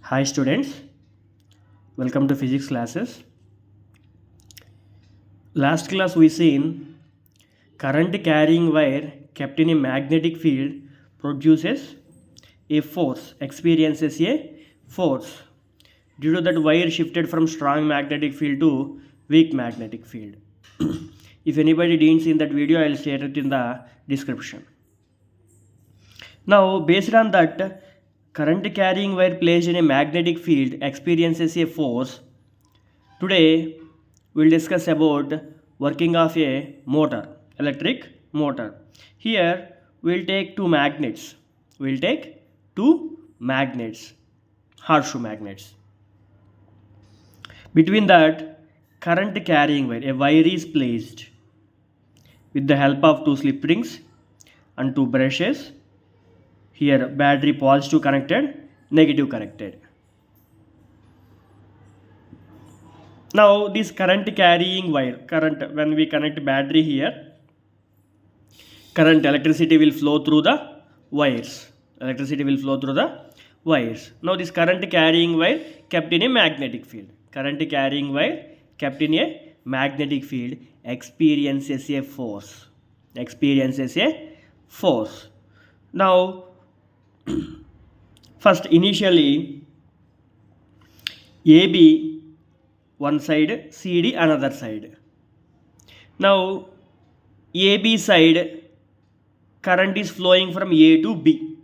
Hi students, welcome to physics classes. Last class we seen current carrying wire kept in a magnetic field produces a force, experiences a force. Due to that wire shifted from strong magnetic field to weak magnetic field. If anybody didn't see that video, I'll share it in the description. Now, based on that, current carrying wire placed in a magnetic field experiences a force. Today we'll discuss about working of a motor, electric motor. Here we'll take two magnets. We'll take two magnets, horseshoe magnets. Between that, current carrying wire, a wire is placed with the help of two slip rings and two brushes. Here battery positive connected, negative connected. Now this current carrying wire, current, when we connect battery here, current electricity will flow through the wires. Electricity will flow through the wires. Now this current carrying wire kept in a magnetic field. Current carrying wire kept in a magnetic field experiences a force. Experiences a force. Now first initially AB one side, CD another side. Now AB side current is flowing from A to B.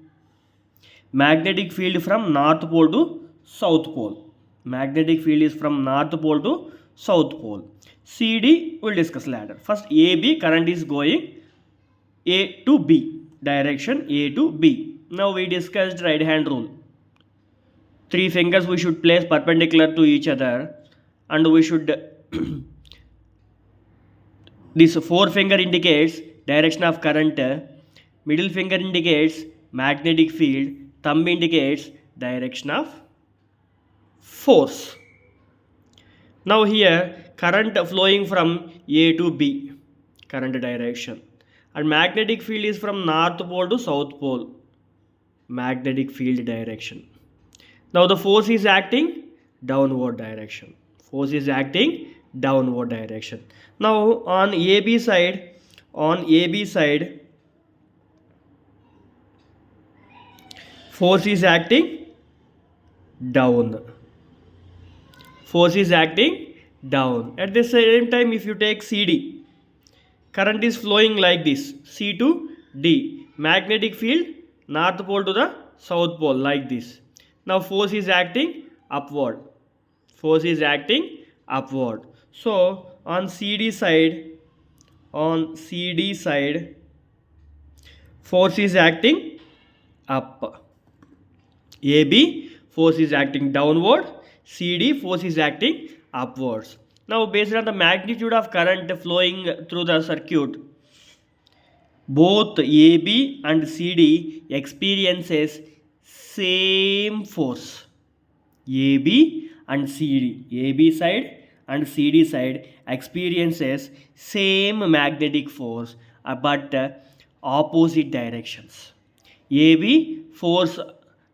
Magnetic field from north pole to south pole. Magnetic field is from north pole to south pole. CD we'll discuss later. First AB current is going A to B, direction A to B. Now we discussed right hand rule. Three fingers we should place perpendicular to each other, and we should this forefinger indicates direction of current, middle finger indicates magnetic field, thumb indicates direction of force. Now here current flowing from A to B, current direction, and magnetic field is from north pole to south pole, magnetic field direction. Now the force is acting downward direction. Force is acting downward direction. Now on AB side, force is acting down. Force is acting down. At the same time, if you take CD, current is flowing like this, C to D. Magnetic field, north pole to the south pole like this. Now force is acting upward. Force is acting upward. So on CD side, force is acting up. AB, force is acting downward. CD, force is acting upwards. Now based on the magnitude of current flowing through the circuit, both AB and CD experiences same force. AB and CD, AB side and CD side experiences same magnetic force, but opposite directions. AB force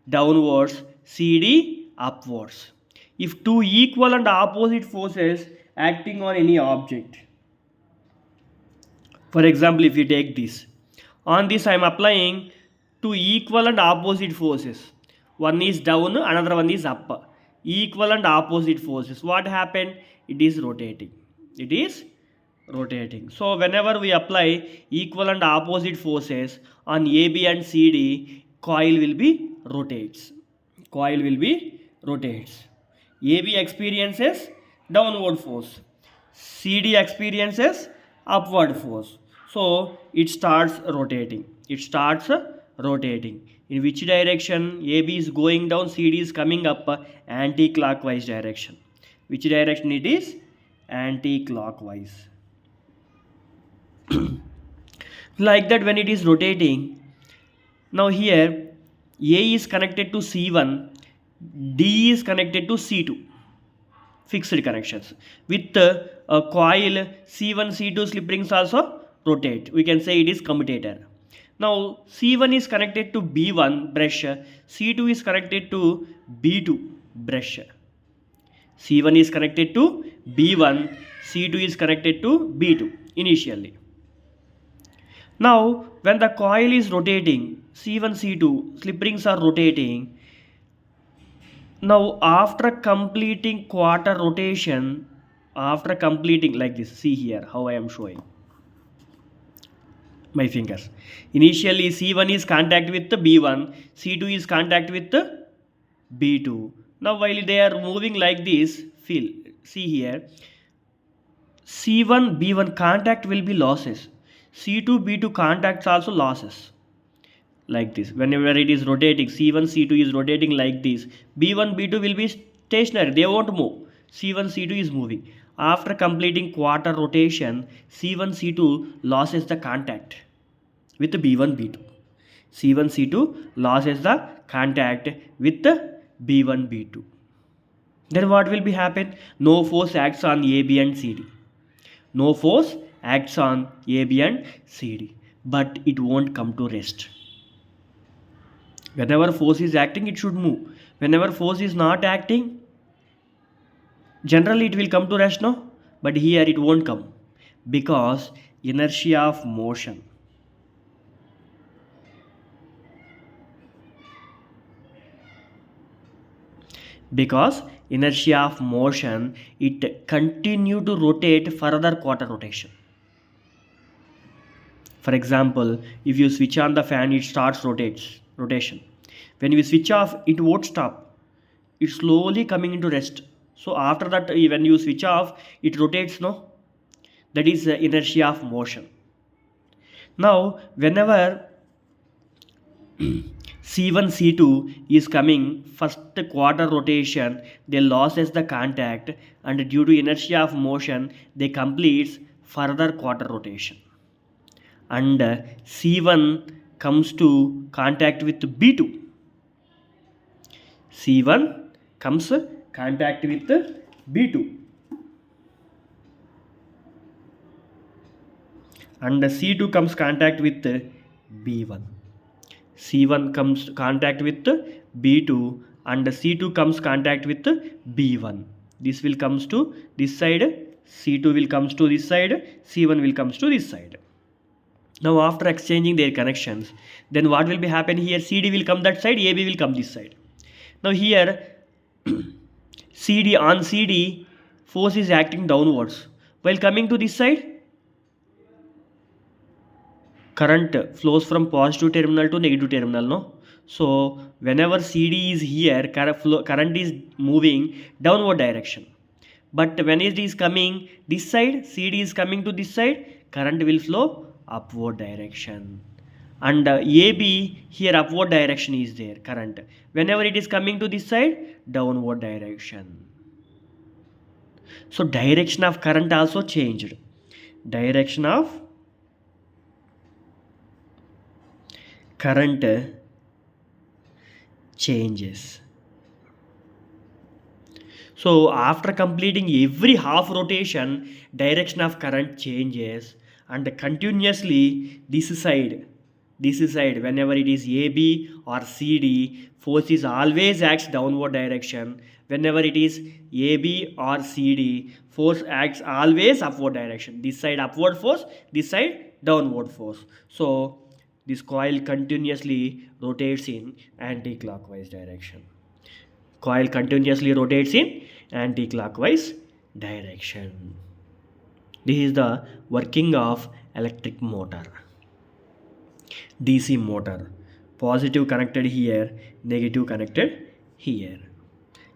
downwards, CD upwards. If two equal and opposite forces acting on any object, for example, if you take this, on this I am applying two equal and opposite forces. One is down, another one is up. Equal and opposite forces. What happened? It is rotating. It is rotating. So whenever we apply equal and opposite forces on AB and CD, coil will be rotates. Coil will be rotates. AB experiences downward force. CD experiences upward force. So it starts rotating. It starts rotating. In which direction? AB is going down, CD is coming up, anti-clockwise direction. Which direction it is? Anti-clockwise. Like that, when it is rotating, now here A is connected to C1, D is connected to C2. Fixed connections. With a coil, C1, C2 slip rings also rotate. We can say it is commutator. Now C1 is connected to B1 brush, C2 is connected to B2. brush. C1 is connected to B1, C2 is connected to B2 initially. Now, when the coil is rotating, C1, C2, slip rings are rotating. Now, after completing quarter rotation, after completing like this, see here how I am showing my fingers. Initially, C1 is contact with the B1, C2 is contact with the B2. Now, while they are moving like this, see here, C1, B1 contact will be losses. C2, B2 contacts also losses. Like this. Whenever it is rotating, C1, C2 is rotating like this. B1, B2 will be stationary. They won't move. C1, C2 is moving. After completing quarter rotation, C1, C2 loses the contact with the B1, B2. C1, C2 loses the contact with the B1, B2. Then what will be happen? No force acts on AB and CD. No force acts on AB and CD. But it won't come to rest. Whenever force is acting, it should move. Whenever force is not acting, generally it will come to rest, no? But here it won't come because inertia of motion. Because inertia of motion, it continue to rotate further quarter rotation. For example, if you switch on the fan, it starts rotation. When you switch off, it won't stop. It's slowly coming into rest. So after that, when you switch off, it rotates, no? That is the inertia of motion. Now, whenever C1, C2 is coming first quarter rotation, they loses the contact, and due to inertia of motion, they completes further quarter rotation. And C1 comes to contact with B2. C1 comes contact with B2. And C2 comes contact with B1. C1 comes contact with B2 and C2 comes contact with B1. This will comes to this side, C2 will comes to this side, C1 will comes to this side. Now after exchanging their connections, then what will be happen here? CD will come that side, AB will come this side. Now here CD force is acting downwards. While coming to this side, current flows from positive terminal to negative terminal, no? So whenever CD is here, current is moving downward direction. But when it is coming this side, CD is coming to this side, current will flow upward direction. And AB here upward direction is there, current. Whenever it is coming to this side, downward direction. So direction of current also changed. Direction of current changes. So after completing every half rotation, direction of current changes, and continuously this side whenever it is AB or CD, force is always acts downward direction. Whenever it is AB or CD, force acts always upward direction. This side upward force, this side downward force. So this coil continuously rotates in anti-clockwise direction. Coil continuously rotates in anti-clockwise direction. This is the working of electric motor. DC motor. Positive connected here, negative connected here.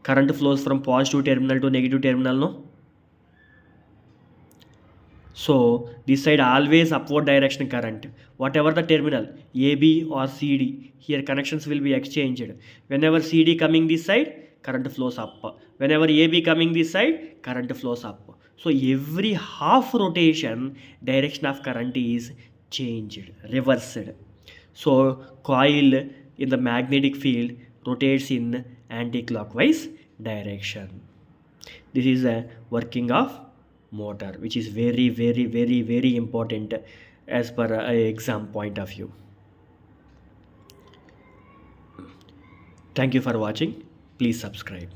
Current flows from positive terminal to negative terminal, no? So this side always upward direction current. Whatever the terminal AB or CD, here connections will be exchanged. Whenever CD coming this side, current flows up. Whenever AB coming this side, current flows up. So every half rotation, direction of current is changed, reversed. So coil in the magnetic field rotates in anti-clockwise direction. This is a working of motor, which is very important as per exam point of view. Thank you for watching. Please subscribe.